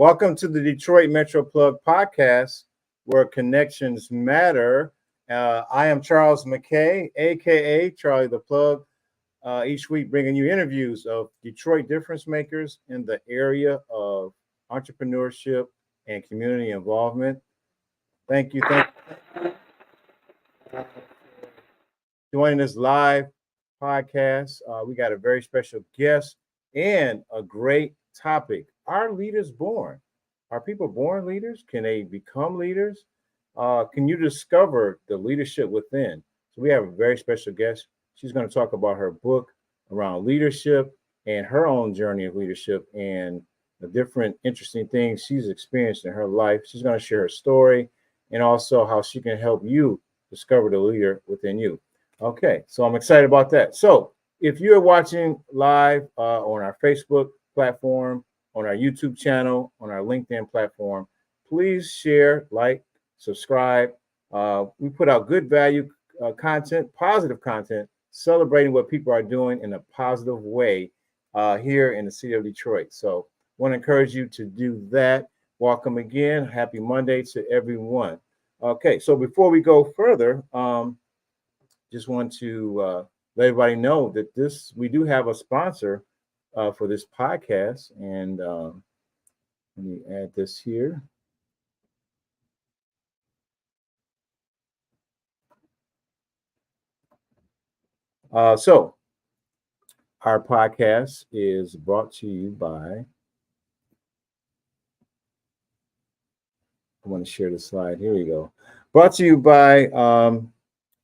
Welcome to the Detroit Metro Plug podcast, where connections matter. I am Charles McKay, aka Charlie the Plug. Each week, bringing you interviews of Detroit difference makers in the area of entrepreneurship and community involvement. Thank you for joining this live podcast. We got a very special guest and a great topic. Are leaders born? Are people born leaders? Can they become leaders? Can you discover the leadership within? So we have a very special guest. She's going to talk about her book around leadership and her own journey of leadership and the different interesting things she's experienced in her life. She's going to share her story and also how she can help you discover the leader within you. Okay, so I'm excited about that. So if you're watching live on our Facebook platform, on our YouTube channel, on our LinkedIn platform, please share, like, subscribe. We put out good value content, positive content, celebrating what people are doing in a positive way here in the city of Detroit. So I want to encourage you to do that. Welcome again. Happy Monday to everyone. Okay, so before we go further, just want to let everybody know that we do have a sponsor for this podcast, and let me add this here. So our podcast is brought to you by, I want to share the slide. Here we go. Brought to you by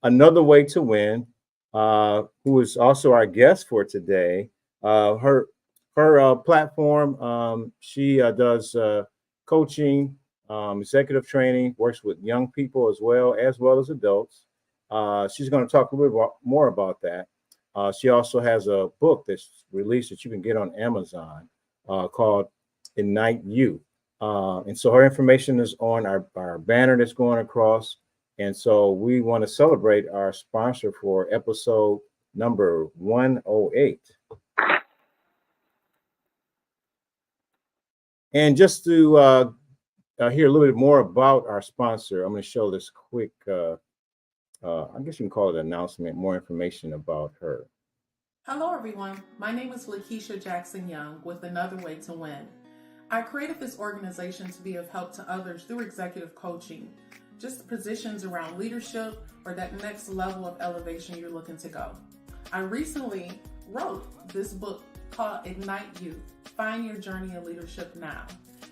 Another Way to Win, who is also our guest for today. Her platform, she does coaching, executive training, works with young people as well as adults. She's going to talk a little bit more about that. She also has a book that's released that you can get on Amazon called Ignite You. And so her information is on our banner that's going across. And so we want to celebrate our sponsor for episode number 108. And just to hear a little bit more about our sponsor, I'm going to show this quick, I guess you can call it an announcement, more information about her. Hello, everyone. My name is LaKisha Jackson Young with Another Way to Win. I created this organization to be of help to others through executive coaching, just positions around leadership or that next level of elevation you're looking to go. I recently wrote this book called Ignite You, Find Your Journey in Leadership Now.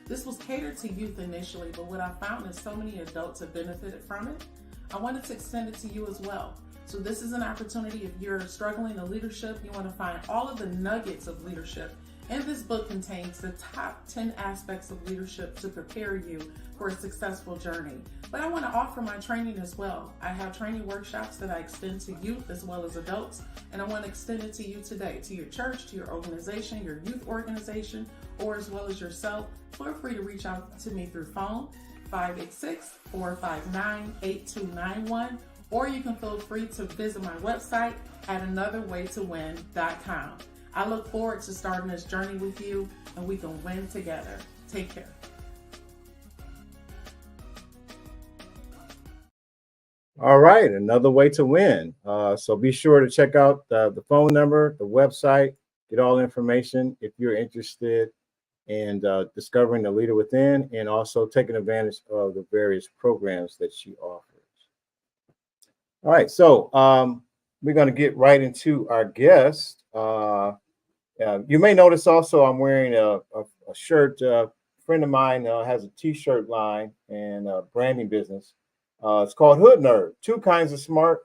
This was catered to youth initially, but what I found is so many adults have benefited from it. I wanted to extend it to you as well. So this is an opportunity if you're struggling in leadership, you want to find all of the nuggets of leadership. And this book contains the top 10 aspects of leadership to prepare you for a successful journey. But I want to offer my training as well. I have training workshops that I extend to youth as well as adults, and I want to extend it to you today, to your church, to your organization, your youth organization, or as well as yourself. Feel free to reach out to me through phone, 586-459-8291, or you can feel free to visit my website at anotherwaytowin.com. I look forward to starting this journey with you, and we can win together. Take care. All right, Another Way to Win. So be sure to check out the phone number, the website, get all the information if you're interested in discovering the leader within and also taking advantage of the various programs that she offers. All right, so we're going to get right into our guest. You may notice also I'm wearing a shirt. A friend of mine has a T-shirt line and a branding business. It's called Hood Nerd. Two kinds of smart.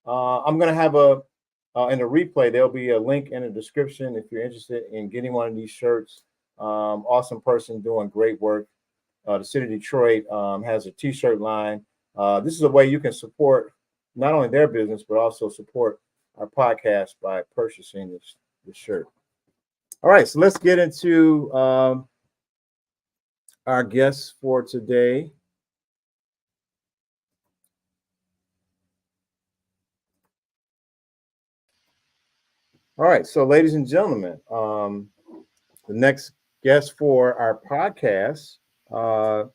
I'm going to have in the replay, there'll be a link in the description if you're interested in getting one of these shirts. Awesome person doing great work. The city of Detroit has a T-shirt line. This is a way you can support not only their business, but also support our podcast by purchasing this shirt. All right, so let's get into our guests for today. All right, so ladies and gentlemen, the next guest for our podcast. Uh,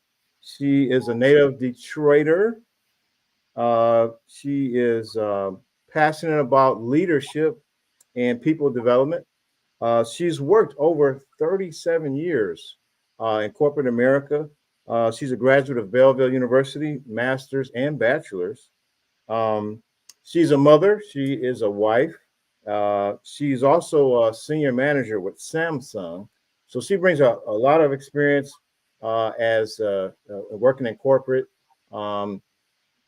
she is a native Detroiter. She is passionate about leadership and people development. She's worked over 37 years in corporate America. She's a graduate of Belleville University, master's and bachelor's. Um, she's a mother. She is a wife. She's also a senior manager with Samsung. So she brings a lot of experience as working in corporate. Um,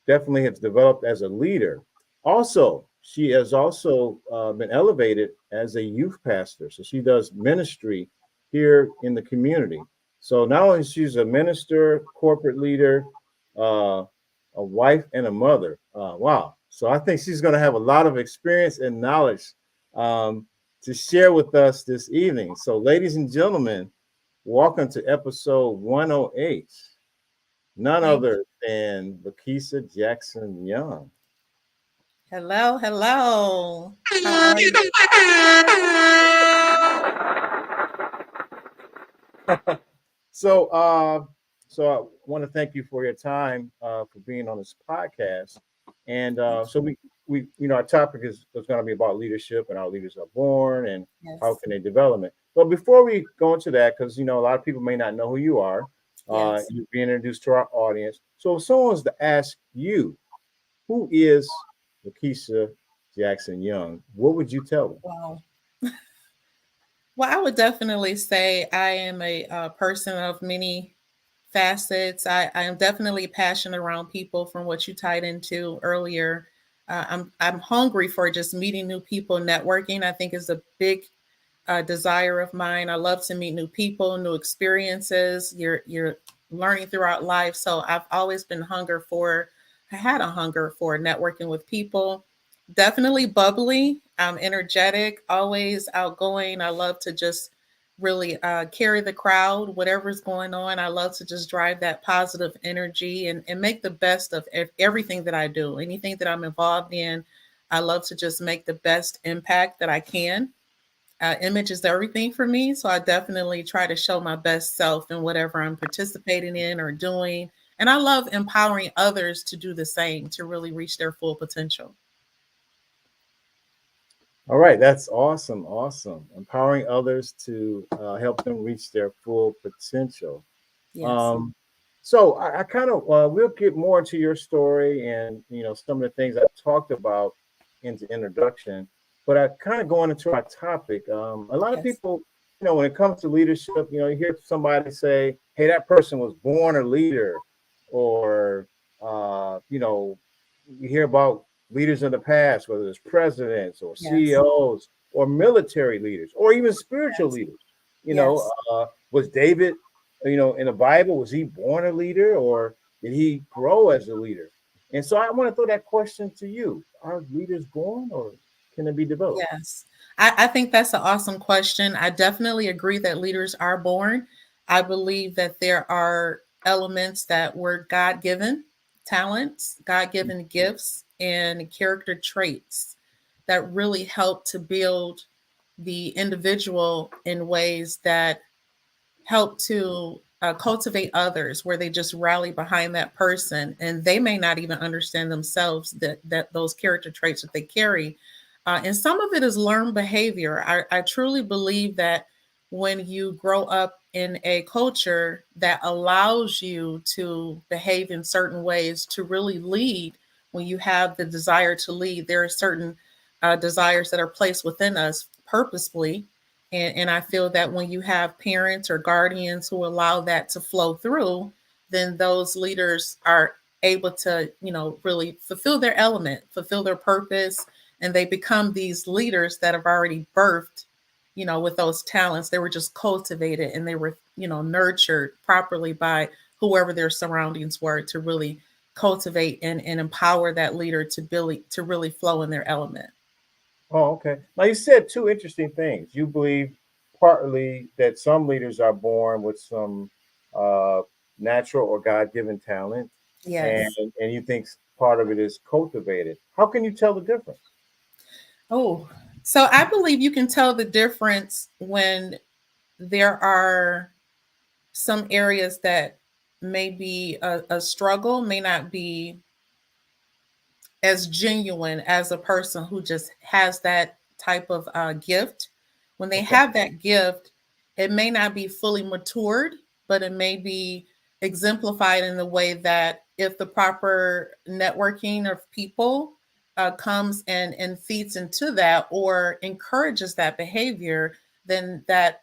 Definitely has developed as a leader. Also, she has also been elevated as a youth pastor. So she does ministry here in the community. So not only she's a minister, corporate leader, uh, a wife, and a mother. Wow. So I think she's going to have a lot of experience and knowledge um, to share with us this evening. So, ladies and gentlemen, welcome to episode 108, none Thank you. other than LaKisha Jackson Young. Hello, hello. How are you? So, so I want to thank you for your time for being on this podcast. And Thank so our topic is going to be about leadership and how leaders are born and you. how Yes, can they develop it. But before we go into that, because a lot of people may not know who you are, yes. you're being introduced to our audience. So, if someone was to ask you, who is LaKisha Jackson Young, what would you tell them? Wow. Well, I would definitely say I am a person of many facets. I am definitely passionate around people from what you tied into earlier. I'm hungry for just meeting new people, networking. I think is a big desire of mine. I love to meet new people, new experiences. You're learning throughout life, so I've always been hunger for. I had a hunger for networking with people. Definitely bubbly. I'm energetic, always outgoing. I love to just really carry the crowd, whatever's going on. I love to just drive that positive energy and make the best of everything that I do. Anything that I'm involved in, I love to just make the best impact that I can. Image is everything for me. So I definitely try to show my best self in whatever I'm participating in or doing. And I love empowering others to do the same, to really reach their full potential. All right, that's awesome. Awesome. Empowering others to help them reach their full potential. Yes. Um, so I kind of we'll get more into your story and some of the things I talked about in the introduction, but I kind of going into our topic. A lot of Yes. people, when it comes to leadership, you hear somebody say, "Hey, that person was born a leader," or you hear about leaders in the past, whether it's presidents or Yes. CEOs or military leaders or even spiritual Yes. leaders. Yes. Was David in the Bible, was he born a leader or did he grow as a leader? And so I want to throw that question to you. Are leaders born or can it be developed? Yes. I think that's an awesome question. I definitely agree that leaders are born. I believe that there are elements that were God given talents, God given gifts, and character traits that really help to build the individual in ways that help to cultivate others where they just rally behind that person and they may not even understand themselves that those character traits that they carry, and some of it is learned behavior. I truly believe that when you grow up in a culture that allows you to behave in certain ways to really lead, when you have the desire to lead, there are certain desires that are placed within us purposefully, and I feel that when you have parents or guardians who allow that to flow through, then those leaders are able to, really fulfill their element, fulfill their purpose, and they become these leaders that have already birthed, with those talents. They were just cultivated and they were, nurtured properly by whoever their surroundings were to really cultivate and empower that leader to really flow in their element. Oh, okay. Now you said two interesting things. You believe partly that some leaders are born with some uh, natural or God-given talent, and Yes. and you think part of it is cultivated. How can you tell the difference? Oh, so I believe you can tell the difference when there are some areas that may be a struggle, may not be as genuine as a person who just has that type of gift. When they Okay. have that gift, it may not be fully matured, but it may be exemplified in the way that if the proper networking of people comes and feeds into that or encourages that behavior, then that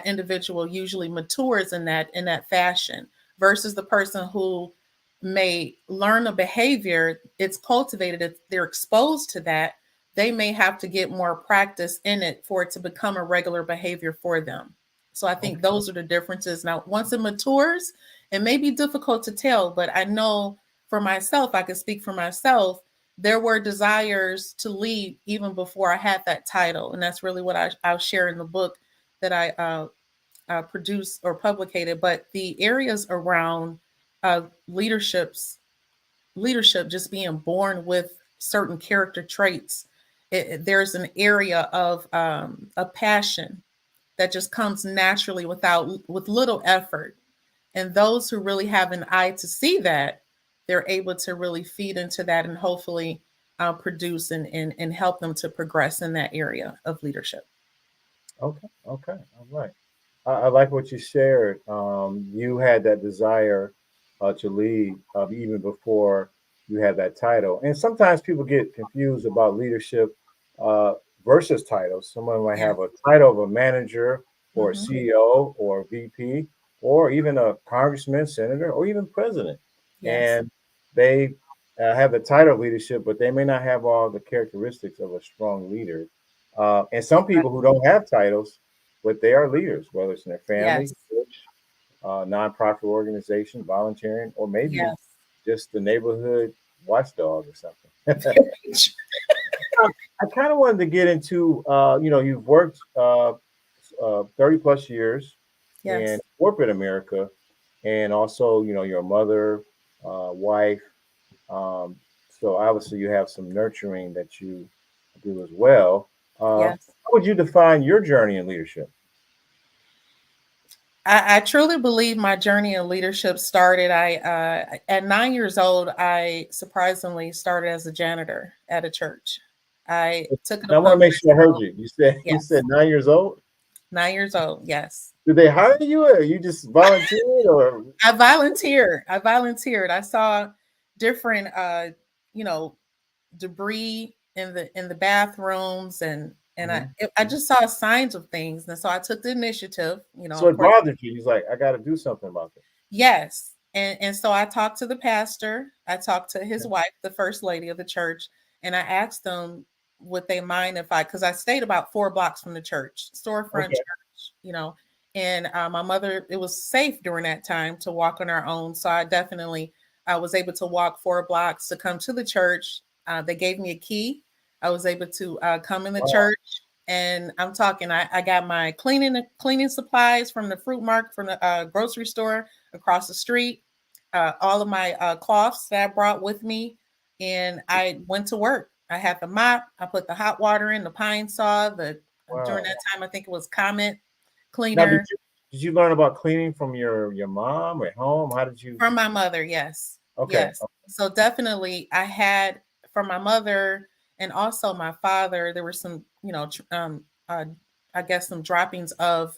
individual usually matures in that fashion versus the person who may learn a behavior, it's cultivated, they're exposed to that, they may have to get more practice in it for it to become a regular behavior for them. So I think Okay. those are the differences. Now, once it matures, it may be difficult to tell, but I know for myself, I can speak for myself, there were desires to lead even before I had that title. And that's really what I'll share in the book that I produced or publicated. But the areas around uh, leaderships leadership just being born with certain character traits, there's an area of a passion that just comes naturally with little effort, and those who really have an eye to see that, they're able to really feed into that and hopefully produce and help them to progress in that area of leadership. Okay. Okay. All right. I like what you shared. You had that desire to lead even before you had that title. And sometimes people get confused about leadership uh, versus titles. Someone might Yes. have a title of a manager or a Hmm. CEO or a VP or even a congressman, senator, or even president. Yes. And they have the title of leadership, but they may not have all the characteristics of a strong leader. And some people who don't have titles but they are leaders, whether it's in their family, Yes. church, nonprofit organization, volunteering, or maybe Yes. just the neighborhood watchdog or something. I kind of wanted to get into, you've worked 30 plus years in Yes. corporate America, and also, you're a mother, wife. Um, so obviously, you have some nurturing that you do as well. Yes. How would you define your journey in leadership? I truly believe my journey in leadership started. I At 9 years old, I surprisingly started as a janitor at a church. I took it Now, I want to upon make sure I heard myself. you. You said Yes, 9 years old. 9 years old. Yes, Did they hire you, or you just volunteered, or? I volunteered. I volunteered. I saw different, you know, debris in the bathrooms, and Mhm, I mhm. just saw signs of things, and so I took the initiative. So Of it course. bothered you. He's like, I got to do something about this. Yes. And so I talked to the pastor, I talked to his Okay. wife, the first lady of the church, and I asked them would they mind if I because I stayed about 4 blocks from the church, storefront Okay. church, and my mother, it was safe during that time to walk on our own. So I was able to walk 4 blocks to come to the church. They gave me a key. I was able to come in the Wow. church, and I'm talking. I got my cleaning supplies from the fruit market from the grocery store across the street, all of my cloths that I brought with me, and I went to work. I had the mop. I put the hot water in, the pine saw. The During Wow. that time, I think it was Comet Now, did cleaner you did you learn about cleaning from your mom or at home? How did you? from my mother. Yes, Okay. yes. So definitely, I had from my mother and also my father. There were some, I guess some droppings of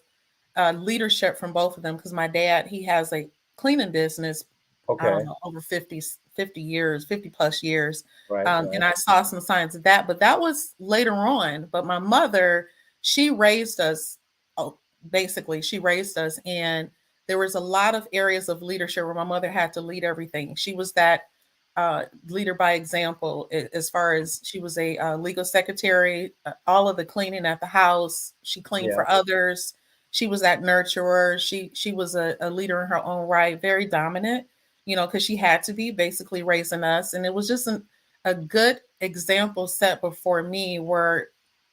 leadership from both of them because my dad, he has a cleaning business, I don't Okay. know, over 50 years, 50 plus years. Right. Right. And I saw some signs of that, but that was later on. But my mother, she raised us, oh, basically, she raised us. And there was a lot of areas of leadership where my mother had to lead everything. She was that leader by example, as far as she was a legal secretary, all of the cleaning at the house. She cleaned Yeah. for others. She was that nurturer. She was a leader in her own right, very dominant, because she had to be basically raising us. And it was just a good example set before me where,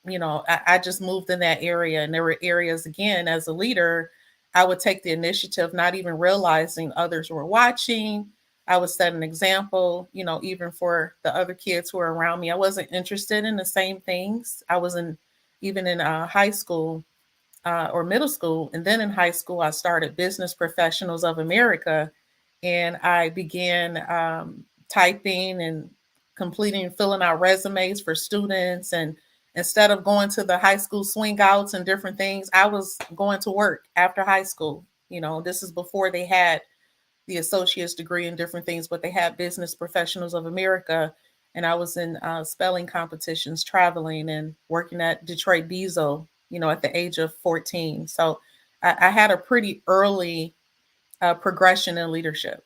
I just moved in that area. And there were areas, again, as a leader, I would take the initiative, not even realizing others were watching. I would set an example, even for the other kids who were around me. I wasn't interested in the same things. I was even in high school. or middle school. And then in high school, I started Business Professionals of America. And I began typing and completing, filling out resumes for students. And instead of going to the high school swing outs and different things, I was going to work after high school. You know, this is before they had the associate's degree and different things, but they had Business Professionals of America. And I was in spelling competitions, traveling and working at Detroit Diesel, you know, at the age of 14. So I had a pretty early progression in leadership.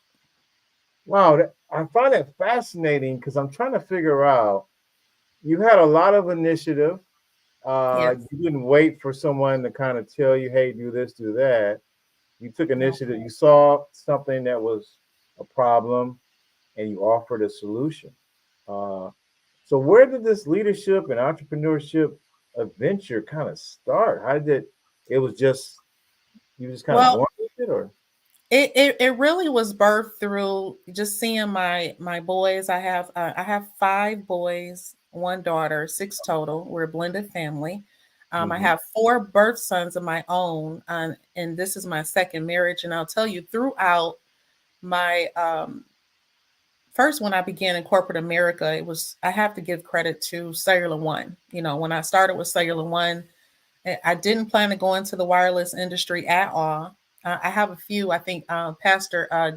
Wow, I find it fascinating because I'm trying to figure out. You had a lot of initiative. Yes. You didn't wait for someone to kind of tell you, "Hey, do this, do that." You took No. initiative. You saw something that was a problem, and you offered a solution. Uh, so, where did this leadership and entrepreneurship adventure kind of start? How did it? It was just you just kind of Well, born with it, or it really was birthed through just seeing my boys. I have 5 boys, 1 daughter, 6 total. We're a blended family. I hmm have 4 birth sons of my own, and this is my second marriage. And I'll tell you, throughout my first, when I began in corporate America, it was, I have to give credit to Cellular One. You know, when I started with Cellular One, I didn't plan to go into the wireless industry at all. I have a few. I think Pastor, I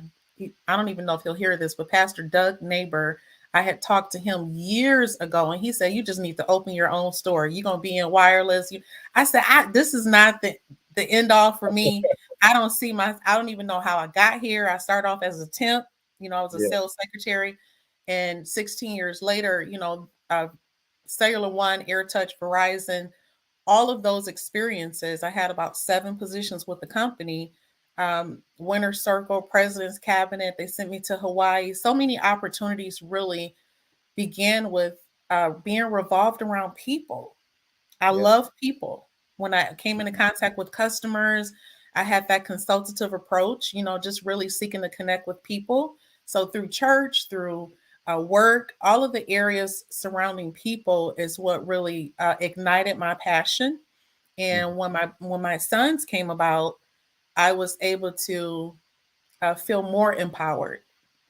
don't even know if he'll hear this, but Pastor Doug Neighbor, I had talked to him years ago, and he said, "You just need to open your own store. You're gonna be in wireless." I said, "This is not the end all for me. I don't see my. I don't even know how I got here. I started off as a temp. You know, I was a yeah, sales secretary, and 16 years later, you know, Cellular One, AirTouch, Verizon, all of those experiences. I had about 7 positions with the company. Winter Circle, President's Cabinet. They sent me to Hawaii. So many opportunities really began with being revolved around people. I yeah, love people. When I came into contact with customers, I had that consultative approach, you know, just really seeking to connect with people. So through church, through work, all of the areas surrounding people is what really ignited my passion. mhm, And when my sons came about, I was able to feel more empowered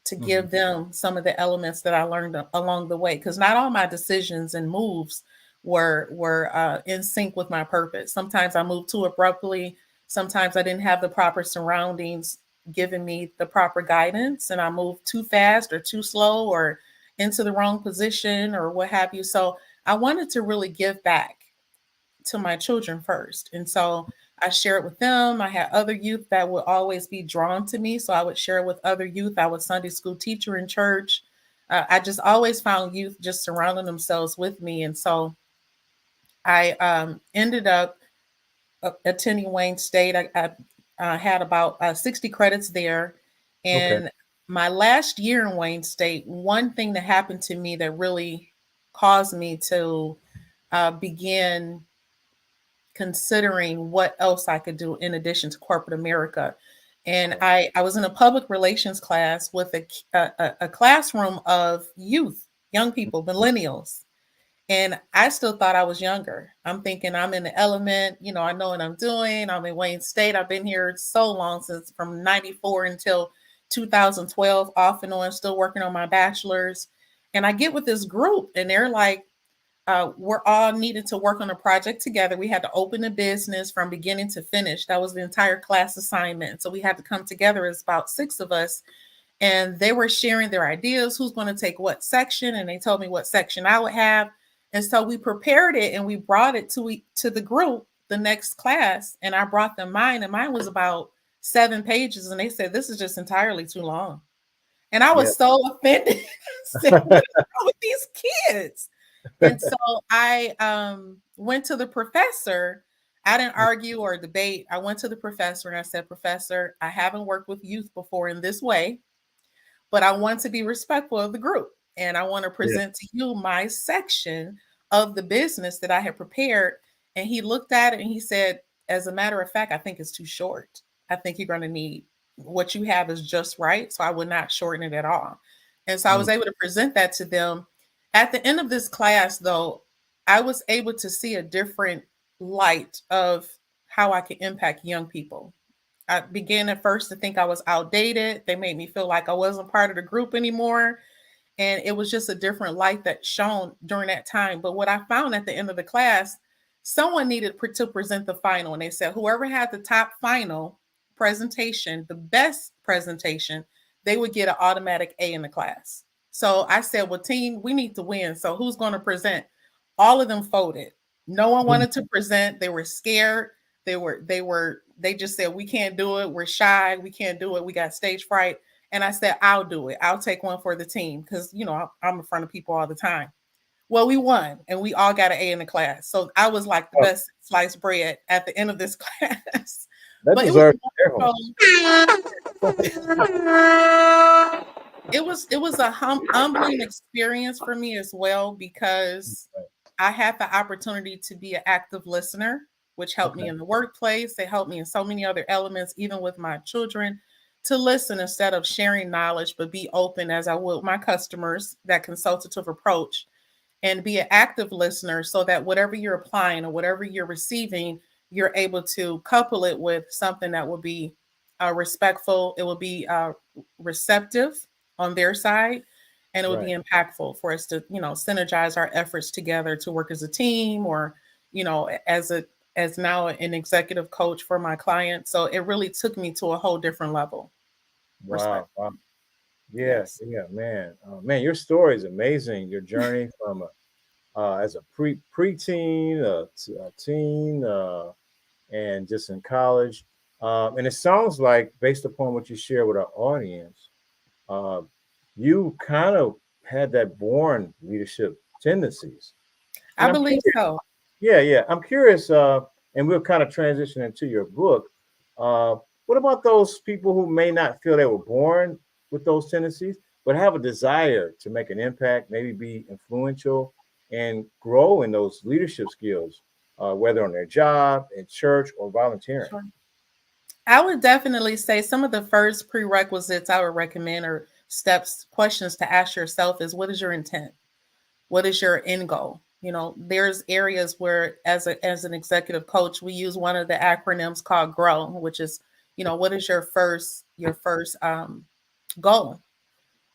to mhm, give them some of the elements that I learned along the way. Because not all my decisions and moves were in sync with my purpose. Sometimes I moved too abruptly. Sometimes I didn't have the proper surroundings giving me the proper guidance, and I moved too fast or too slow or into the wrong position or what have you. So I wanted to really give back to my children first. And so I share it with them. I had other youth that would always be drawn to me. So I would share it with other youth. I was Sunday school teacher in church. I just always found youth just surrounding themselves with me. And so I ended up attending Wayne State. I had about 60 credits there. okay, And my last year in Wayne State, one thing that happened to me that really caused me to begin considering what else I could do in addition to corporate America. And right, I was in a public relations class with a classroom of youth, young people, millennials. And I still thought I was younger. I'm thinking I'm in the element, you know, I know what I'm doing. I'm in Wayne State. I've been here so long, since from 94 until 2012, off and on, still working on my bachelor's. And I get with this group, and they're like, we're all needed to work on a project together. We had to open a business from beginning to finish. That was the entire class assignment. So we had to come together as about 6 of us, and they were sharing their ideas, who's going to take what section, and they told me what section I would have. And so we prepared it and we brought it to the group the next class, and I brought them mine, and mine was about 7 pages, and they said, "This is just entirely too long." And I yeah, was so offended. I said, "What is wrong with these kids?" And so I went to the professor. I didn't argue or debate. I went to the professor and I said, "Professor, I haven't worked with youth before in this way, but I want to be respectful of the group. And I want to yeah, present to you my section of the business that I had prepared." And he looked at it and he said, "As a matter of fact, I think it's too short. I think you're going to need, what you have is just right. So I would not shorten it at all." And so I mm, was able to present that to them. At the end of this class, though, I was able to see a different light of how I could impact young people. I began at first to think I was outdated. They made me feel like I wasn't part of the group anymore. And it was just a different light that shone during that time. But what I found at the end of the class, someone needed to present the final. And they said, whoever had the top final presentation, the best presentation, they would get an automatic A in the class. So I said, well, team, we need to win. So who's going to present? All of them folded. No one wanted to present. They were scared. They just said, we can't do it. We're shy. We can't do it. We got stage fright. And I said, I'll do it. I'll take one for the team because, I'm in front of people all the time. Well, we won and we all got an A in the class. So I was like the Oh, best sliced bread at the end of this class. that But it was deserves air horn. it was a humbling experience for me as well because I had the opportunity to be an active listener, which helped me Okay. in the workplace. They helped me in so many other elements, even with my children, to listen instead of sharing knowledge, but be open as I would my customers, that consultative approach, and be an active listener so that whatever you're applying or whatever you're receiving, you're able to couple it with something that will be respectful, it will be receptive on their side, and it would Right. be impactful for us to, synergize our efforts together to work as a team or, as now an executive coach for my clients. So it really took me to a whole different level. Wow. Respect. Wow. Yeah. Yes. Yeah, man. Man, your story is amazing. Your journey from as a preteen, a teen, and just in college. And it sounds like, based upon what you share with our audience, uh, you kind of had that born leadership tendencies. I And I'm believe curious, so. yeah, yeah, I'm curious, and we'll kind of transition into your book. Uh, what about those people who may not feel they were born with those tendencies, but have a desire to make an impact, maybe be influential, and grow in those leadership skills, whether on their job, in church, or volunteering? Sure. I would definitely say some of the first prerequisites I would recommend or steps, questions to ask yourself is, what is your intent? What is your end goal? There's areas where as an executive coach, we use one of the acronyms called GROW, which is, what is your first goal?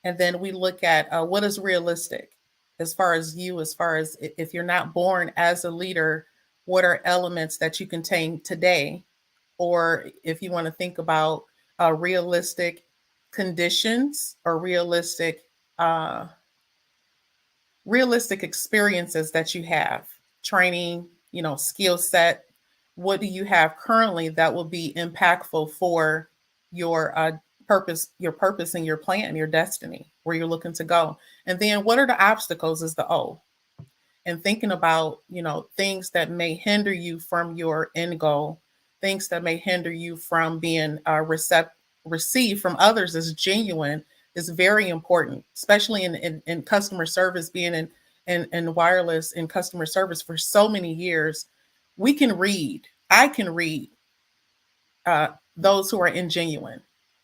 And then we look at what is realistic as far as if you're not born as a leader, what are elements that you contain today? Or if you want to think about realistic conditions or uh, realistic experiences that you have, training, skill set. What do you have currently that will be impactful for your purpose and your plan, your destiny, where you're looking to go? And then what are the obstacles is the O. And thinking about, things that may hinder you from your end goal, things that may hinder you from being received from others as genuine is very important, especially in customer service, being in wireless in customer service for so many years. I can read uh, those who are ingenuine.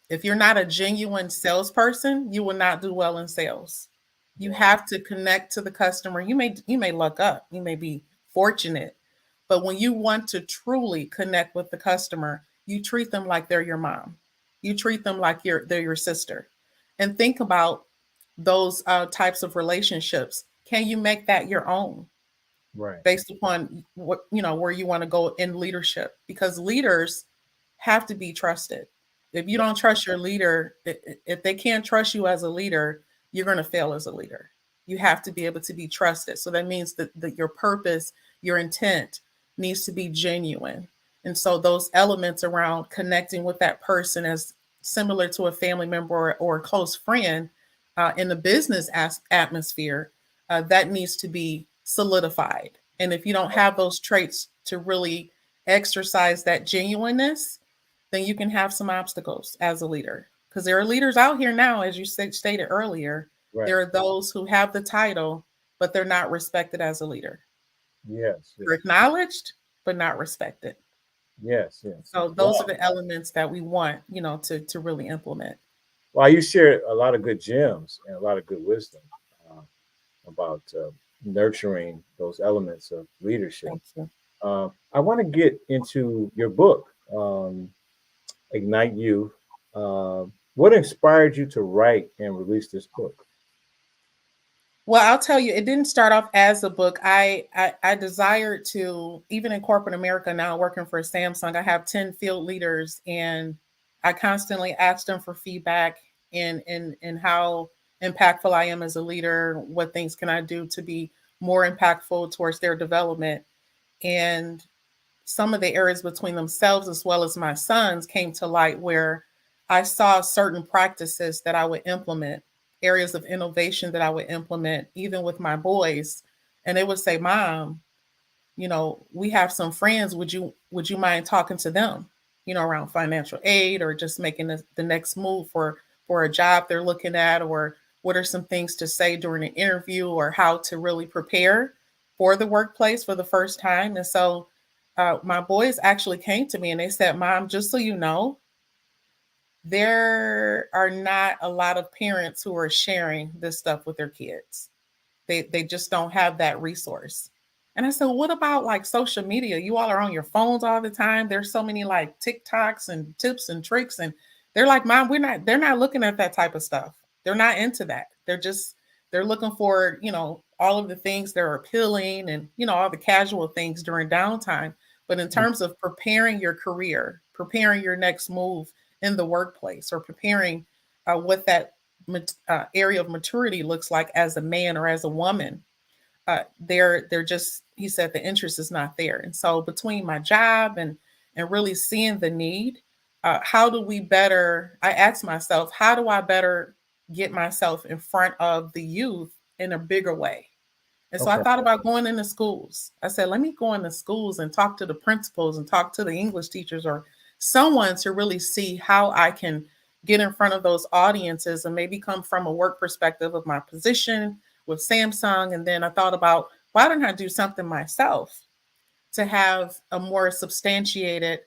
If you're not a genuine salesperson, you will not do well in sales. You Wow. have to connect to the customer. You may luck up, you may be fortunate, but when you want to truly connect with the customer, you treat them like they're your mom. You treat them like they're your sister. And think about those types of relationships. Can you make that your own? Right. Based upon what where you want to go in leadership, because leaders have to be trusted. If you don't trust your leader, if they can't trust you as a leader, you're going to fail as a leader. You have to be able to be trusted. So that means that your purpose, your intent needs to be genuine. And so those elements around connecting with that person as similar to a family member or a close friend in the business atmosphere, that needs to be solidified. And if you don't have those traits to really exercise that genuineness, then you can have some obstacles as a leader. Because there are leaders out here now, as you stated earlier, Right. there are those who have the title, but they're not respected as a leader. Yes. They're Yes. acknowledged, but not respected. Yes. Yes. So Wow. those are the elements that we want, to really implement. Well, you shared a lot of good gems and a lot of good wisdom uh, about nurturing those elements of leadership. Thank you. I want to get into your book, Ignite Youth. Uh, what inspired you to write and release this book? Well, I'll tell you, it didn't start off as a book. I desired to, even in corporate America now, working for Samsung, I have 10 field leaders, and I constantly ask them for feedback in how impactful I am as a leader, what things can I do to be more impactful towards their development. And some of the areas between themselves as well as my sons came to light where I saw certain practices that I would implement, areas of innovation that I would implement, even with my boys. And they would say, Mom, we have some friends. Would you mind talking to them, around financial aid or just making the next move for a job they're looking at, or what are some things to say during an interview, or how to really prepare for the workplace for the first time. And so my boys actually came to me and they said, Mom, just so you know, there are not a lot of parents who are sharing this stuff with their kids. They just don't have that resource. And I said, well, what about like social media? You all are on your phones all the time. There's so many like TikToks and tips and tricks. And they're like, Mom, they're not looking at that type of stuff. They're not into that. They're looking for, all of the things that are appealing and, all the casual things during downtime. But in terms of preparing your career, preparing your next move in the workplace, or preparing what that area of maturity looks like as a man or as a woman, they're just, he said, the interest is not there. And so between my job and really seeing the need, how do we better, I asked myself, how do I better get myself in front of the youth in a bigger way? And so I Okay. thought about going into schools. I said, let me go into schools and talk to the principals and talk to the English teachers or someone to really see how I can get in front of those audiences and maybe come from a work perspective of my position with Samsung. And then I thought about, why don't I do something myself to have a more substantiated,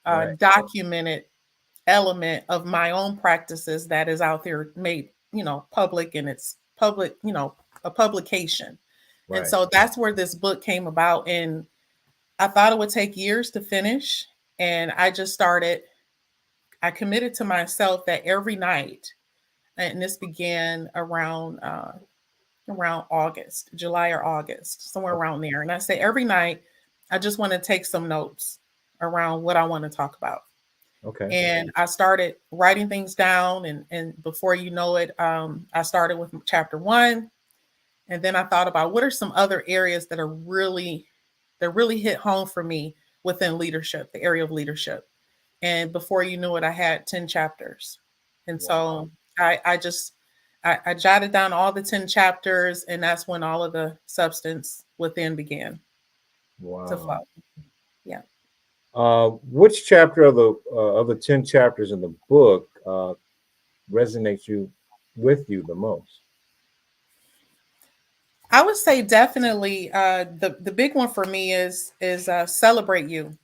Right. documented element of my own practices that is out there made, public, and it's public, a publication. And Right. so that's where this book came about. And I thought it would take years to finish. And I committed to myself that every night, and this began around August, July or August, somewhere around there. And I say every night, I just want to take some notes around what I want to talk about. Okay. And I started writing things down, and before you know it, I started with chapter one, and then I thought about what are some other areas that really hit home for me within leadership, the area of leadership. And before you knew it, I had 10 chapters. And Wow. so I jotted down all the 10 chapters, and that's when all of the substance within began to Wow. flow. Yeah. Which chapter of the 10 chapters in the book resonates with you the most? I would say definitely the big one for me is celebrate you.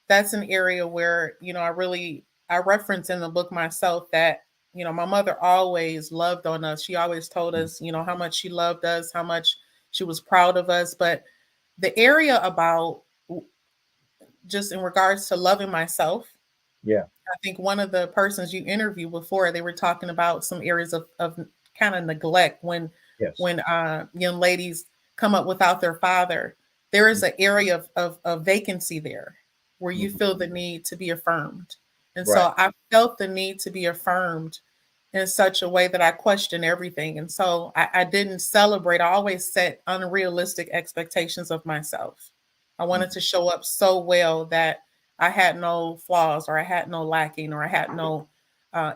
That's an area where, I reference in the book myself that, my mother always loved on us. She always told us, how much she loved us, how much she was proud of us. But the area about just in regards to loving myself, Yeah. I think one of the persons you interviewed before, they were talking about some areas of kind of neglect Yes. when young ladies come up without their father. There is an area of vacancy there where you Mhm. feel the need to be affirmed. And Right. so I felt the need to be affirmed in such a way that I questioned everything. And so I didn't celebrate. I always set unrealistic expectations of myself. I wanted Mhm. to show up so well that I had no flaws, or I had no lacking, or I had no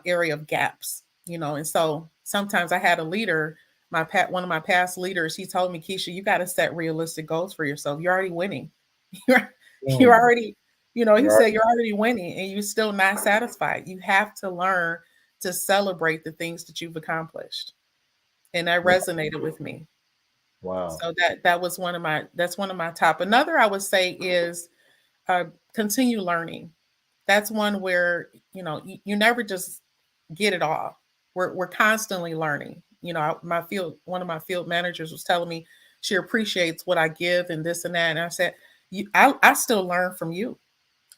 area of gaps, And so sometimes I had a leader, one of my past leaders, he told me, Keisha, you got to set realistic goals for yourself. You're already winning. you're, you're Mm. already, he Right. said, you're already winning and you're still not satisfied. You have to learn to celebrate the things that you've accomplished. And that resonated with me. Wow. So that's one of my top. Another I would say is uh, continue learning. That's one where you never just get it all. We're constantly learning. One of my field managers was telling me she appreciates what I give and this and that, and I said, I still learn from you.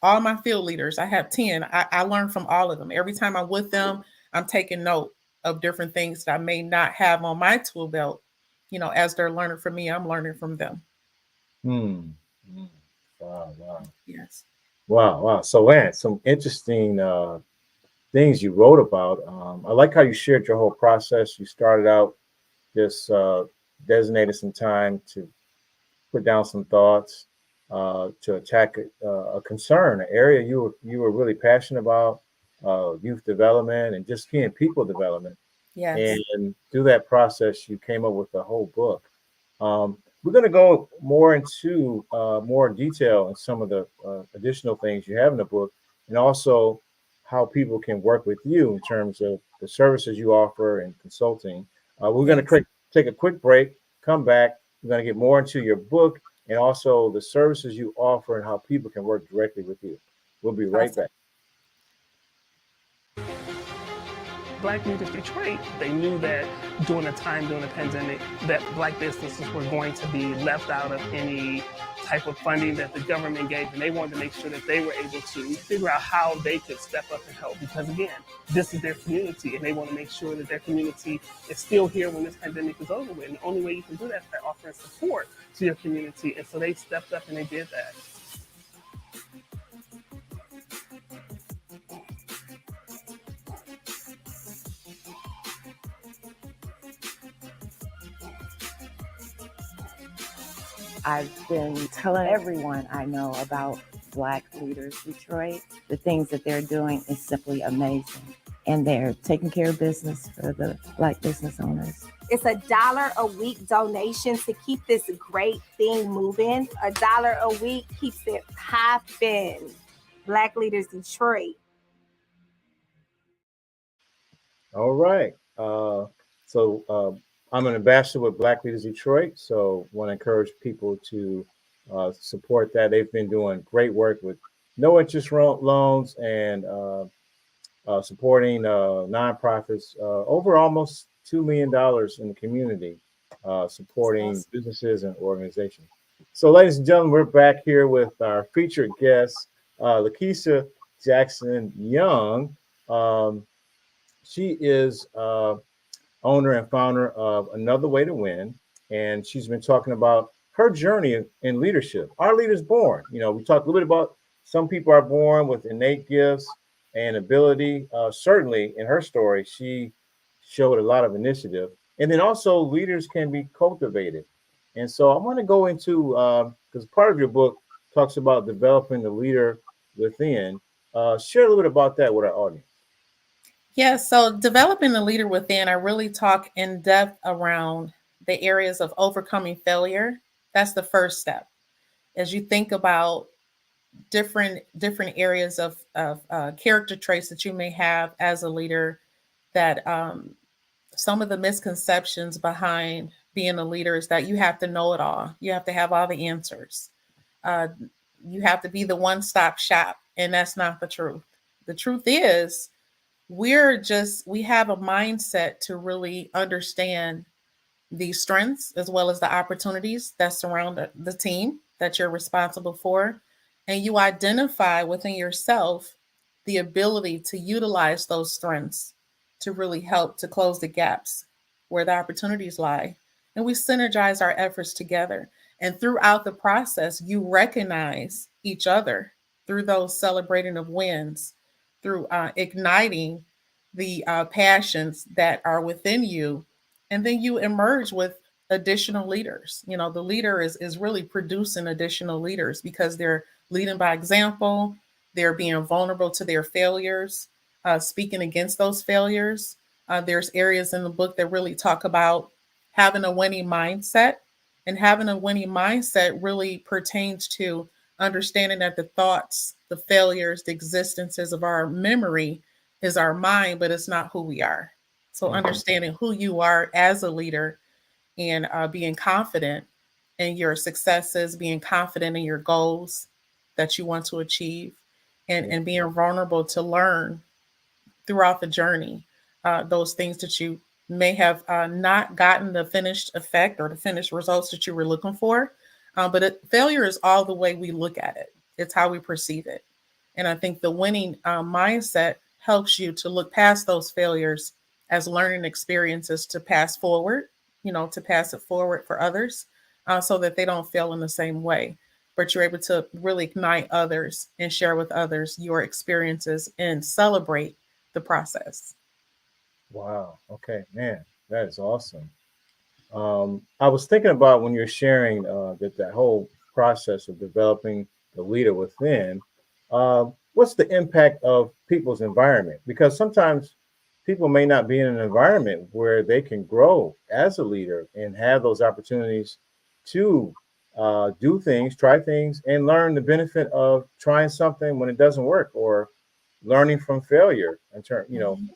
All my field leaders, I have 10. I learn from all of them. Every time I'm with them, I'm taking note of different things that I may not have on my tool belt. As they're learning from me, I'm learning from them. Hmm. Mm. Wow, wow, Yes. wow, wow. So, Lance, some interesting things you wrote about. I like how you shared your whole process. You started out just designated some time to put down some thoughts, to attack a concern, an area you were really passionate about, youth development and just being people development. Yes. And through that process, you came up with a whole book. We're going to go more into more detail in some of the additional things you have in the book, and also how people can work with you in terms of the services you offer and consulting. We're going Yes. to take a quick break, come back. We're going to get more into your book and also the services you offer and how people can work directly with you. We'll be right Awesome. back. Black Leaders Detroit, they knew that during the time during the pandemic that Black businesses were going to be left out of any type of funding that the government gave, and they wanted to make sure that they were able to figure out how they could step up and help, because again, this is their community and they want to make sure that their community is still here when this pandemic is over with. And the only way you can do that is by offering support to your community. And so they stepped up and they did that. I've been telling everyone I know about Black Leaders Detroit. The things that they're doing is simply amazing. And they're taking care of business for the Black business owners. It's $1 a week donation to keep this great thing moving. $1 a week keeps it popping. Black Leaders Detroit. All right. So I'm an ambassador with Black Leaders Detroit. So want to encourage people to support that. They've been doing great work with no interest loans and supporting nonprofits, over almost $2 million in the community, supporting Awesome. businesses and organizations. So, ladies and gentlemen, we're back here with our featured guest, LaKisha Jackson Young. Um, she is owner and founder of Another Way to Win. And she's been talking about her journey in leadership. Our leaders born. We talked a little bit about some people are born with innate gifts and ability. Certainly in her story, she showed a lot of initiative. And then also leaders can be cultivated. And so I want to go into, because part of your book talks about developing the leader within. Share a little bit about that with our audience. Yeah, so developing the leader within, I really talk in depth around the areas of overcoming failure. That's the first step. As you think about different areas of character traits that you may have as a leader, that some of the misconceptions behind being a leader is that you have to know it all. You have to have all the answers. Uh, you have to be the one-stop shop, and that's not the truth. The truth is we have a mindset to really understand the strengths as well as the opportunities that surround the team that you're responsible for. And you identify within yourself the ability to utilize those strengths to really help to close the gaps where the opportunities lie. And we synergize our efforts together. And throughout the process, you recognize each other through those celebrating of wins, through igniting the passions that are within you, and then you emerge with additional leaders. The leader is really producing additional leaders because they're leading by example. They're being vulnerable to their failures, speaking against those failures. There's areas in the book that really talk about having a winning mindset, and having a winning mindset really pertains to understanding that the thoughts, the failures, the existences of our memory is our mind, but it's not who we are. So Mhm. understanding who you are as a leader, and being confident in your successes, being confident in your goals that you want to achieve, and being vulnerable to learn throughout the journey those things that you may have not gotten the finished effect or the finished results that you were looking for. Failure is all the way we look at it. It's how we perceive it. And I think the winning mindset helps you to look past those failures as learning experiences to pass forward, to pass it forward for others, so that they don't fail in the same way. But you're able to really ignite others and share with others your experiences and celebrate the process. Wow. Okay, man, that is awesome. I was thinking about when you're sharing that whole process of developing the leader within. What's the impact of people's environment? Because sometimes people may not be in an environment where they can grow as a leader and have those opportunities to do things, try things, and learn the benefit of trying something when it doesn't work, or learning from failure. In turn, Mhm.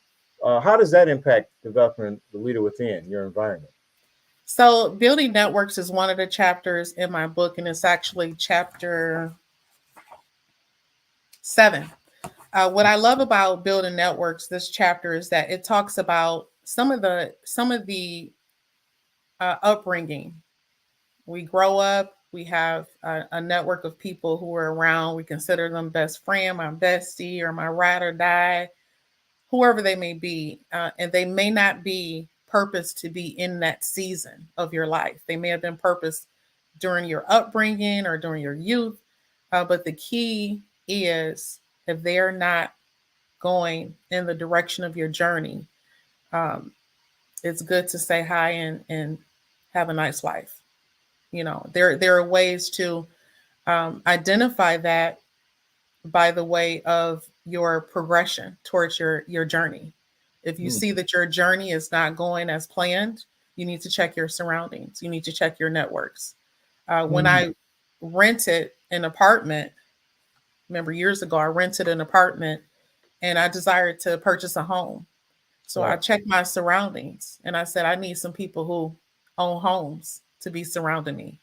how does that impact developing the leader within your environment? So, building networks is one of the chapters in my book, and it's actually chapter 7. What I love about building networks, this chapter, is that it talks about some of the upbringing. We grow up, we have a network of people who are around. We consider them best friend, my bestie, or my ride or die, whoever they may be, and they may not be purposed to be in that season of your life. They may have been purposed during your upbringing or during your youth, but the key is if they're not going in the direction of your journey, um, it's good to say hi and have a nice life. There are ways to identify that by the way of your progression towards your journey. If you Hmm. see that your journey is not going as planned, you need to check your surroundings. You need to check your networks. When Hmm. I rented an apartment, remember years ago, I rented an apartment and I desired to purchase a home. So I Right. checked my surroundings and I said, I need some people who own homes to be surrounding me.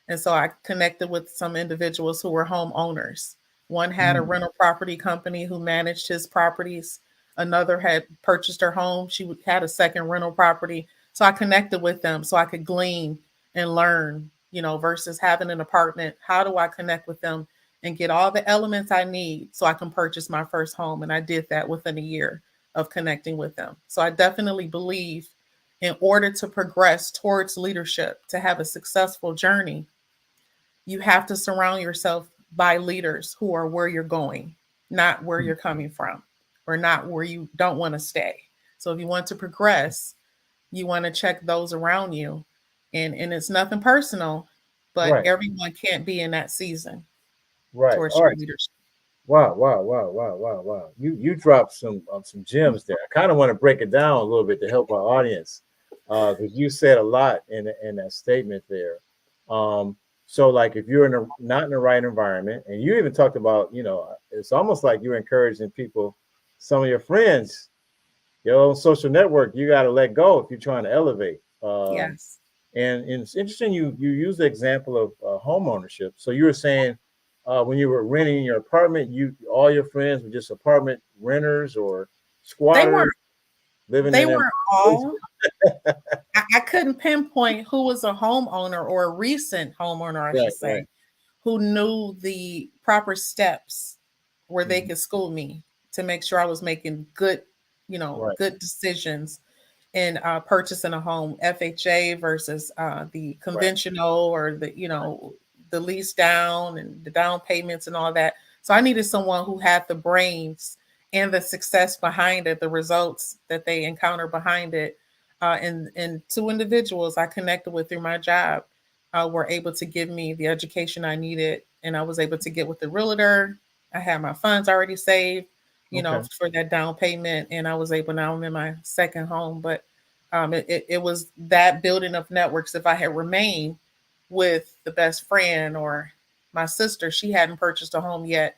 And so I connected with some individuals who were homeowners. One had a Hmm. rental property company who managed his properties. Another had purchased her home. She had a second rental property. So I connected with them so I could glean and learn, versus having an apartment. How do I connect with them and get all the elements I need so I can purchase my first home? And I did that within a year of connecting with them. So I definitely believe in order to progress towards leadership, to have a successful journey, you have to surround yourself by leaders who are where you're going, not where you're coming from, or not where you don't want to stay. So if you want to progress, you want to check those around you. And it's nothing personal, but Right. everyone can't be in that season Right. towards All your right. leadership. Wow. Wow. Wow. Wow. Wow. Wow. You dropped some gems there. I kind of want to break it down a little bit to help our audience, because you said a lot in that statement there. Um, so like if you're not in the right environment, and you even talked about, it's almost like you're encouraging people, some of your friends, your own social network, you got to let go if you're trying to elevate. Yes. And it's interesting you use the example of home ownership. So you were saying when you were renting your apartment, you all your friends were just apartment renters or They squatters weren't living they in them. weren't all. I couldn't pinpoint who was a homeowner or a recent homeowner, I Right, should right, say, who knew the proper steps where they mhm, could school me to make sure I was making good, right, good decisions in purchasing a home, FHA versus the right, conventional, or the lease down and the down payments and all that. So I needed someone who had the brains and the success behind it, the results that they encounter behind it. And two individuals I connected with through my job were able to give me the education I needed, and I was able to get with the realtor. I had my funds already saved, okay, for that down payment, and I was able. Now I'm in my second home, but it was that building of networks. If I had remained with the best friend or my sister, she hadn't purchased a home yet.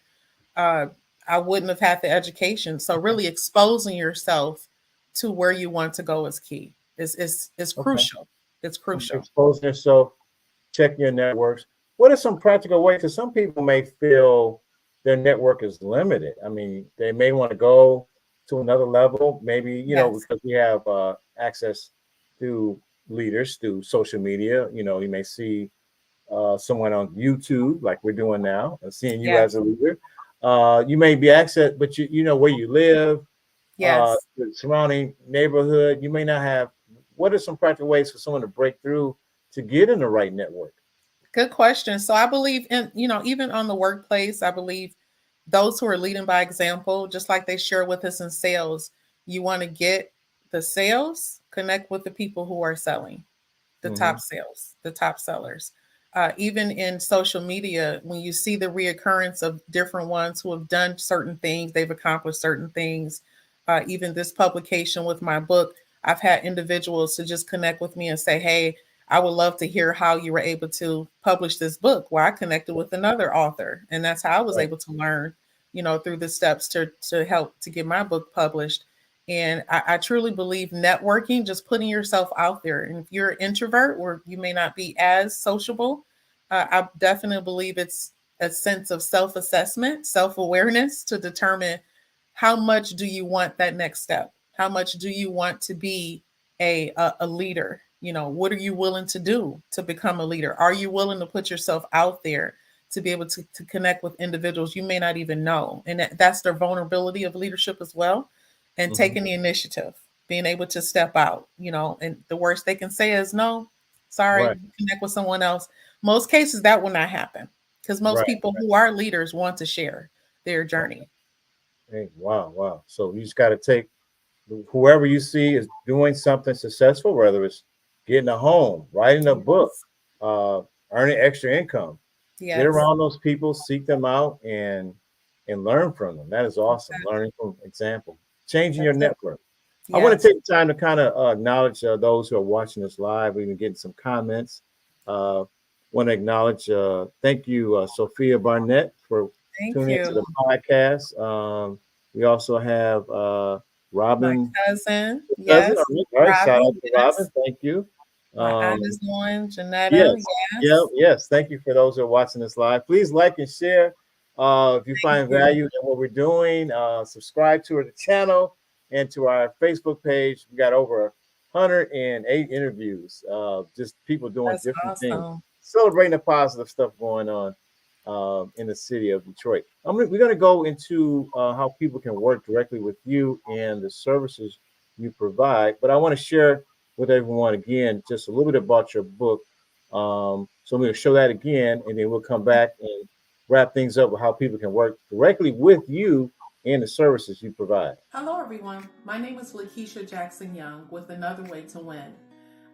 Uh, I wouldn't have had the education. So okay, really exposing yourself to where you want to go is key. It's okay. crucial. It's crucial. Exposing yourself, checking your networks. What are some practical ways? Because some people may feel their network is limited. I mean, they may want to go to another level, maybe, Yes. because we have access to leaders through social media. You may see someone on YouTube, like we're doing now, and seeing you Yes. as a leader. You may be access, but you know where you live, Yes. the surrounding neighborhood. You may not have. What are some practical ways for someone to break through to get in the right network? Good question. So I believe in, even on the workplace, I believe those who are leading by example, just like they share with us in sales, you want to get the sales, connect with the people who are selling, the top Hmm. sales, the top sellers. Even in social media, when you see the reoccurrence of different ones who have done certain things, they've accomplished certain things. Even this publication with my book, I've had individuals to just connect with me and say, "Hey, I would love to hear how you were able to publish this book." Where I connected with another author, and that's how I was Right. able to learn, through the steps to help to get my book published. And I truly believe networking, just putting yourself out there. And if you're an introvert or you may not be as sociable, I definitely believe it's a sense of self assessment, self awareness to determine how much do you want that next step? How much do you want to be a leader? What are you willing to do to become a leader? Are you willing to put yourself out there to be able to connect with individuals you may not even know? And that's the vulnerability of leadership as well, and Hmm. taking the initiative, being able to step out, and the worst they can say is no, sorry, Right. connect with someone else. Most cases that will not happen because most Right. people who are leaders want to share their journey. Hey, wow, wow. So you just got to take whoever you see is doing something successful, whether it's getting a home, writing a book, Yes. uh, earning extra income. Get Yes. around those people, seek them out, and learn from them. That is awesome. Exactly. Learning from example, changing your That's it. network. I want to Yes. take the time to kind of acknowledge those who are watching us live. We've been getting some comments. Uh, want to acknowledge, thank you, Sophia Barnett, for Thank tuning into you. the podcast. We also have My Robin, cousin. cousin. Yes. All right, shout out Robbie. to Robin. Yes. Thank you. My aunt Um, is one. Janetta. Yes. Yeah. Yes. Yes. Thank you for those who are watching this live. Please like and share. If you Thank find you. value in what we're doing, subscribe to the channel and to our Facebook page. We got over 108 interviews. Just people doing That's different things, awesome. celebrating the positive stuff going on in the city of Detroit. We're going to go into how people can work directly with you and the services you provide. But I want to share with everyone again just a little bit about your book. So I'm going to show that again, and then we'll come back and wrap things up with how people can work directly with you and the services you provide. Hello, everyone. My name is LaKisha Jackson Young with Another Way to Win.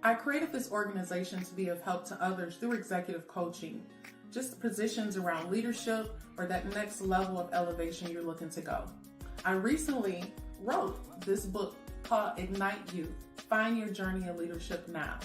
I created this organization to be of help to others through executive coaching, just positions around leadership or that next level of elevation you're looking to go. I recently wrote this book called Ignite Youth, Find Your Journey in Leadership Now.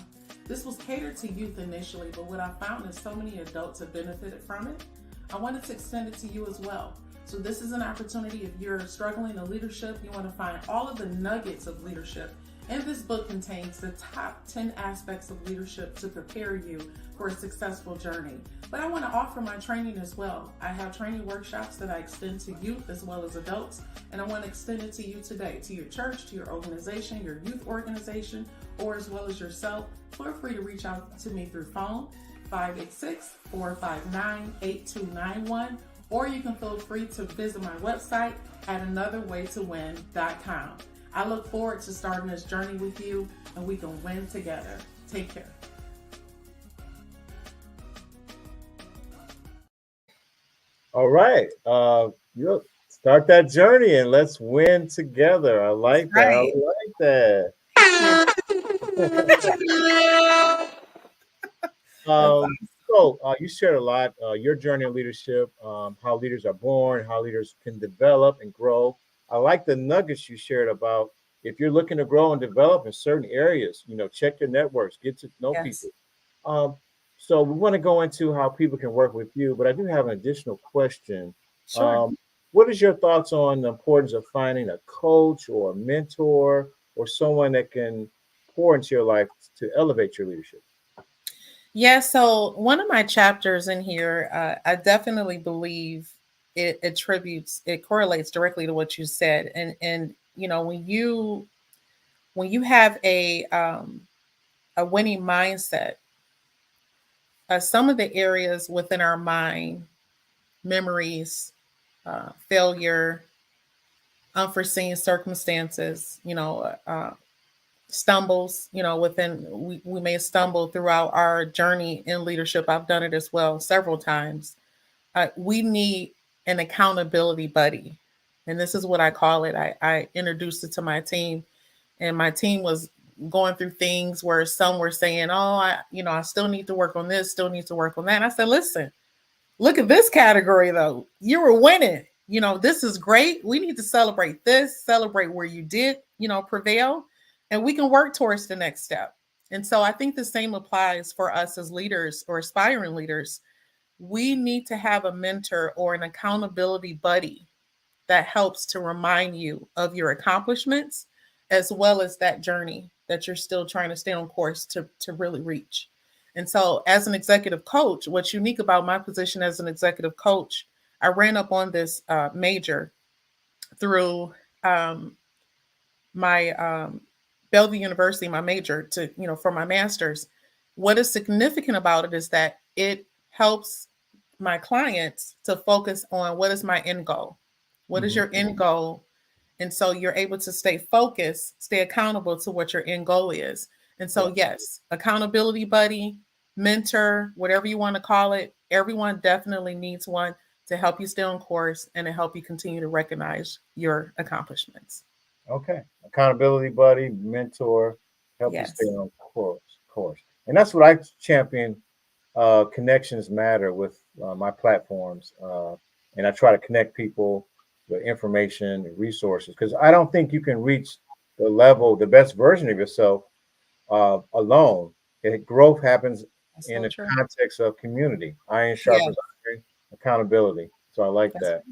This was catered to youth initially, but what I found is so many adults have benefited from it. I wanted to extend it to you as well. So this is an opportunity if you're struggling in leadership, you want to find all of the nuggets of leadership. And this book contains the top 10 aspects of leadership to prepare you for a successful journey. But I want to offer my training as well. I have training workshops that I extend to youth as well as adults, and I want to extend it to you today, to your church, to your organization, your youth organization, or as well as yourself. Feel free to reach out to me through phone, 586-459-8291, or you can feel free to visit my website at anotherwaytowin.com. I look forward to starting this journey with you, and we can win together. Take care. All right. You start that journey and let's win together. I like that. I Right. like that. That's You shared a lot, your journey in leadership, how leaders are born, how leaders can develop and grow. I like the nuggets you shared about if you're looking to grow and develop in certain areas, check your networks, get to know people. yes. Um, so we want to go into how people can work with you, but I do have an additional question. Sure. Um, what is your thoughts on the importance of finding a coach or a mentor or someone that can pour into your life to elevate your leadership? Yeah, so one of my chapters in here, I definitely believe it correlates directly to what you said. And when you have a winning mindset, some of the areas within our mind, memories, failure, unforeseen circumstances, stumbles, we may stumble throughout our journey in leadership. I've done it as well several times. We need an accountability buddy. And this is what I call it. I introduced it to my team, and my team was going through things where some were saying, oh, I still need to work on this, still need to work on that. And I said, listen, look at this category though. You were winning. This is great. We need to celebrate this, celebrate where you did, prevail, and we can work towards the next step. And so I think the same applies for us as leaders or aspiring leaders. We need to have a mentor or an accountability buddy that helps to remind you of your accomplishments, as well as that journey that you're still trying to stay on course to really reach. And so, as an executive coach, what's unique about my position as an executive coach, I ran up on this major through my Bellevue University, my major for my master's. What is significant about it is that it helps my clients to focus on what is my end goal. What is your end goal? And so you're able to stay focused, stay accountable to what your end goal is. And so, yes, accountability buddy, mentor, whatever you want to call it, everyone definitely needs one to help you stay on course and to help you continue to recognize your accomplishments. Okay. Accountability buddy, mentor, help you Yes. stay on course. And that's what I champion. Connections matter with my platforms. And I try to connect people with information and resources, because I don't think you can reach the best version of yourself alone. Growth happens That's in so the true. context of community. Iron Yeah, sharpens iron, accountability. So I like that's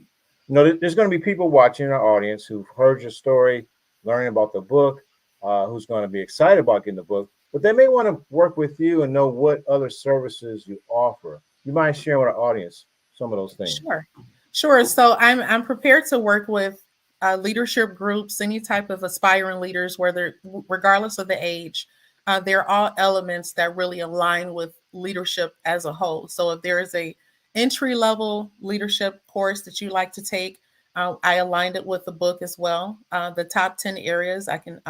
that. There's going to be people watching in our audience who've heard your story, learning about the book, who's going to be excited about getting the book, but they may want to work with you and know what other services you offer. You mind sharing with our audience some of those things? Sure. So I'm prepared to work with leadership groups, any type of aspiring leaders, whether regardless of the age. They're all elements that really align with leadership as a whole. So if there is a entry level leadership course that you like to take, I aligned it with the book as well. The top 10 areas, I can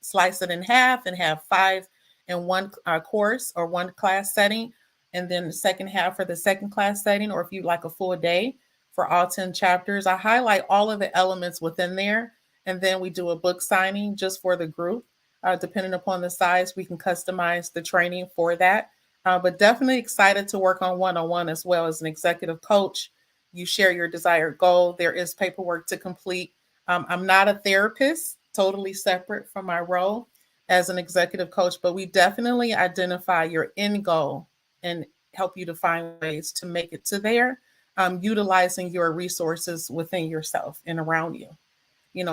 slice it in half and have 5 in one course or one class setting, and then the second half for the second class setting, or if you like a full day for all 10 chapters. I highlight all of the elements within there, and then we do a book signing just for the group. Depending upon the size, we can customize the training for that. But definitely excited to work on one-on-one as well. As an executive coach, you share your desired goal. There is paperwork to complete. I'm not a therapist, totally separate from my role as an executive coach, but we definitely identify your end goal and help you to find ways to make it to there, utilizing your resources within yourself and around you.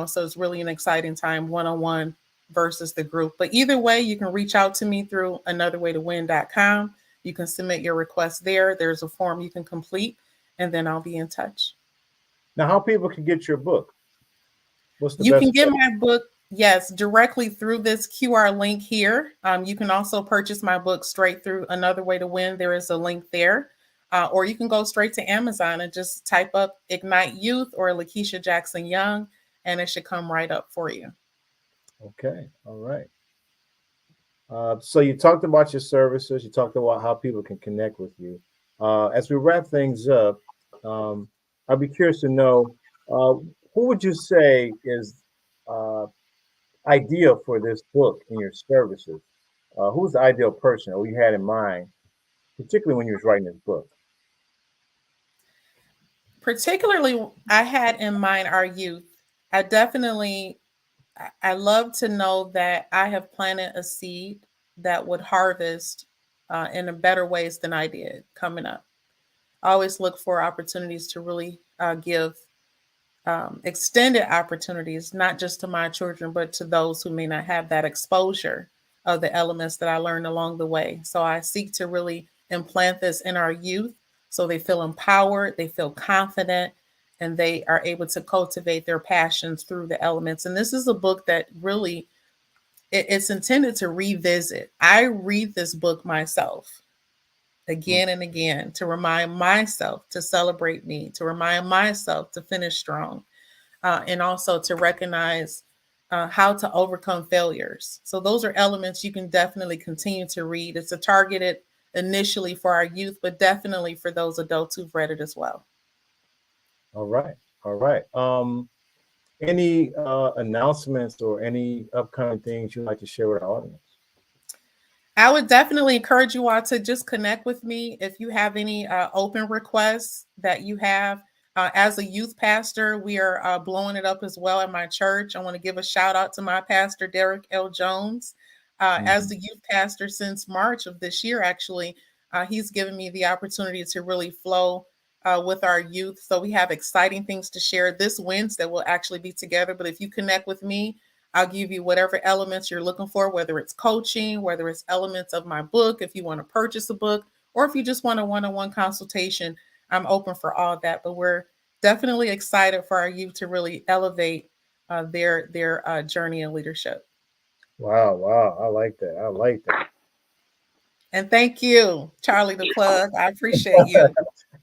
So it's really an exciting time one-on-one versus the group. But either way, you can reach out to me through anotherwaytowin.com. You can submit your request there. There's a form you can complete, and then I'll be in touch. Now, how people can get your book? What's the You best can get way? my book, yes, directly through this QR link here. You can also purchase my book straight through Another Way to Win. There is a link there. Or you can go straight to Amazon and just type up Ignite Youth or LaKisha Jackson Young, and it should come right up for you. Okay. All right. So you talked about your services. You talked about how people can connect with you. As we wrap things up, um, I'd be curious to know uh, who would you say is uh, ideal for this book in your services? Who's the ideal person or you had in mind, particularly when you was writing this book? Particularly, I had in mind our youth. I definitely, I love to know that I have planted a seed that would harvest in a better ways than I did coming up. I always look for opportunities to really give extended opportunities, not just to my children, but to those who may not have that exposure of the elements that I learned along the way. So I seek to really implant this in our youth so they feel empowered, they feel confident, and they are able to cultivate their passions through the elements. And this is a book that really it's intended to revisit. I read this book myself again and again, to remind myself to celebrate me, to remind myself to finish strong, and also to recognize how to overcome failures. So those are elements you can definitely continue to read. It's a targeted initially for our youth, but definitely for those adults who've read it as well. All right. All right. Any announcements or any upcoming things you'd like to share with our audience? I would definitely encourage you all to just connect with me if you have any open requests that you have. As a youth pastor, we are blowing it up as well at my church. I want to give a shout out to my pastor, Derek L. Jones. As the youth pastor since March of this year, actually, he's given me the opportunity to really flow with our youth. So we have exciting things to share. This Wednesday we'll actually be together. But if you connect with me, I'll give you whatever elements you're looking for, whether it's coaching, whether it's elements of my book, if you want to purchase a book, or if you just want a one-on-one consultation. I'm open for all of that. But we're definitely excited for our youth to really elevate their journey in leadership. Wow, wow. I like that. I like that. And thank you, Charlie the Plug. I appreciate you.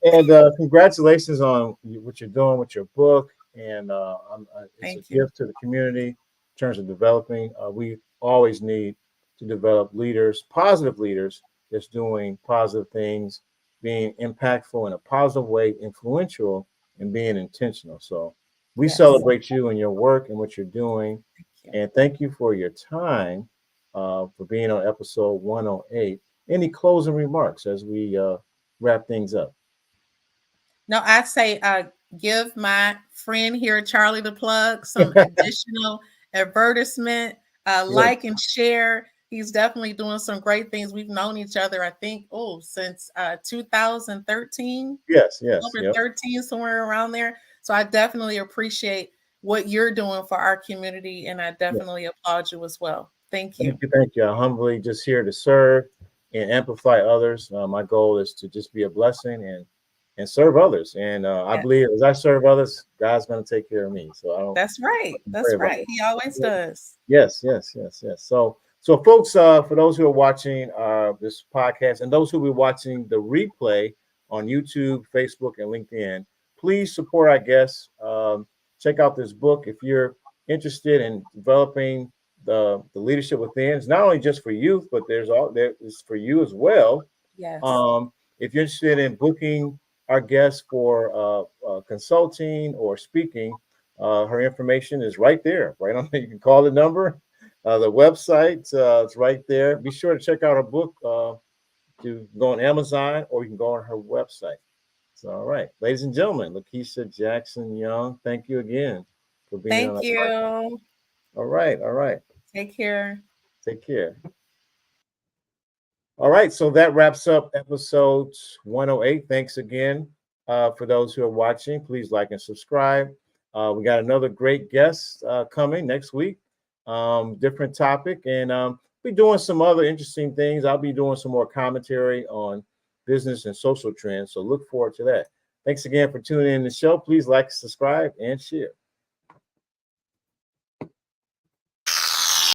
And congratulations on what you're doing with your book. And it's Thank a you. gift to the community in terms of developing. We always need to develop leaders, positive leaders that's doing positive things, being impactful in a positive way, influential, and being intentional. So we Yes. celebrate you and your work and what you're doing. Thank you. And thank you for your time, for being on episode 108. Any closing remarks as we wrap things up? No, I say give my friend here, Charlie the Plug, some additional advertisement. Like and share. He's definitely doing some great things. We've known each other, I think, since 2013. Yes, Over 13, somewhere around there. So I definitely appreciate what you're doing for our community, and I definitely applaud you as well. Thank you. Thank you. I'm humbly just here to serve and amplify others. My goal is to just be a blessing and serve others. And I believe as I serve others, God's going to take care of me. So I don't. That's right. That's right. He always does. Yes. So folks, for those who are watching this podcast and those who will be watching the replay on YouTube, Facebook, and LinkedIn, please support our guests. Check out this book if you're interested in developing the leadership within. It's not only just for youth, but there is for you as well. Yes. If you're interested in booking our guests for consulting or speaking, her information is right there, right on there. You can call the number, the website, it's right there. Be sure to check out her book. To go on Amazon, or you can go on her website. So, all right, ladies and gentlemen, LaKisha Jackson Young, thank you again for being on. Thank you. All right. Take care. Take care. All right, so that wraps up episode 108. Thanks again for those who are watching. Please like and subscribe. We got another great guest coming next week. Different topic, and be doing some other interesting things. I'll be doing some more commentary on business and social trends. So look forward to that. Thanks again for tuning in the show. Please like, subscribe, and share.